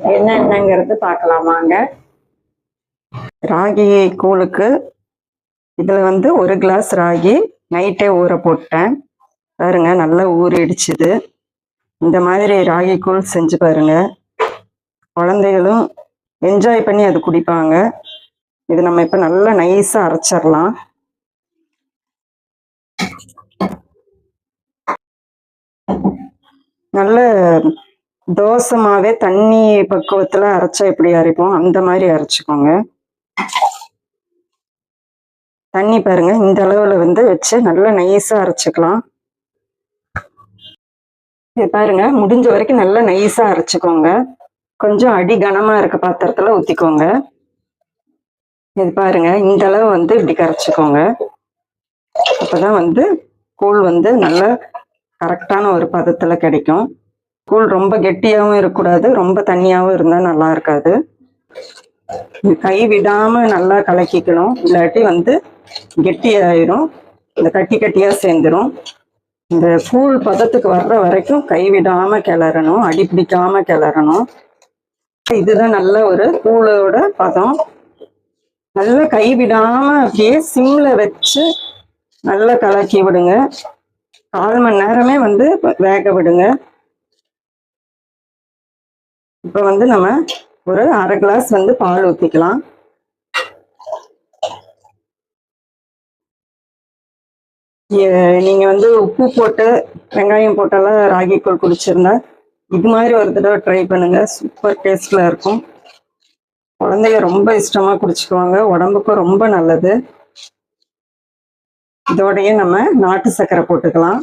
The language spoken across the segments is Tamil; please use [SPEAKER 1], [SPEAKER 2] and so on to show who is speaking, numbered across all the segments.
[SPEAKER 1] என்னென்னங்கிறது பார்க்கலாம் வாங்க. ராகி கூழுக்கு இதில் வந்து 1 கிளாஸ் ராகி நைட்டே ஊற போட்டேன். பாருங்க, நல்லா ஊறிடுச்சுது. இந்த மாதிரி ராகி கூழ் செஞ்சு பாருங்க. குழந்தைகளும் என்ஜாய் பண்ணி அது குடிப்பாங்க. இது நம்ம இப்போ நல்லா நைஸாக அரைச்சிடலாம். நல்ல தோசை மாவே தண்ணி பக்குவத்தில் அரைச்சா எப்படி அரைப்போம் அந்த மாதிரி அரைச்சிக்கோங்க. தண்ணி பாருங்க, இந்த அளவுல வந்து வச்சு நல்லா நைஸா அரைச்சிக்கலாம். இது பாருங்க, முடிஞ்ச வரைக்கும் நல்லா நைஸா அரைச்சிக்கோங்க. கொஞ்சம் அடி கனமா இருக்க பாத்திரத்துல ஊத்திக்கோங்க. இது பாருங்க, இந்த அளவு வந்து இப்படி கரைச்சிக்கோங்க. அப்பதான் வந்து கூழ் வந்து நல்ல கரெக்டான ஒரு பதத்துல கிடைக்கும். கூழ் ரொம்ப கெட்டியாகவும் இருக்கக்கூடாது, ரொம்ப தண்ணியாகவும் இருந்தா நல்லா இருக்காது. கை விடாம நல்லா கலக்கிக்கணும், இல்லாட்டி வந்து கெட்டியாயிரும், இந்த கட்டி கட்டியா சேர்ந்துடும். இந்த கூழ் பதத்துக்கு வர்ற வரைக்கும் கைவிடாம கிளறணும், அடி பிடிக்காம கிளறணும். இதுதான் நல்ல ஒரு கூழோட பதம். நல்லா கைவிடாம அப்படியே சிம்ல வச்சு நல்லா கலக்கி விடுங்க. 1/4 மணி நேரமே வந்து வேக விடுங்க. இப்ப வந்து நம்ம ஒரு 1/2 கிளாஸ் வந்து பால் ஊத்திக்கலாம். நீங்க வந்து உப்பு போட்டு வெங்காயம் போட்டெல்லாம் ராகி கூழ் குடிச்சிருந்தா இது மாதிரி ஒரு தடவை ட்ரை பண்ணுங்க. சூப்பர் டேஸ்ட்ல இருக்கும். குழந்தைங்க ரொம்ப இஷ்டமா குடிச்சுக்குவாங்க, உடம்புக்கும் ரொம்ப நல்லது. இதோடய நம்ம நாட்டு சர்க்கரை போட்டுக்கலாம்.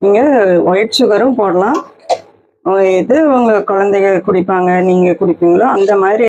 [SPEAKER 1] நீங்க ஒயிட் சுகரும் போடலாம். எது உங்க குழந்தைங்க குடிப்பாங்க, நீங்க குடிப்பீங்களோ அந்த மாதிரி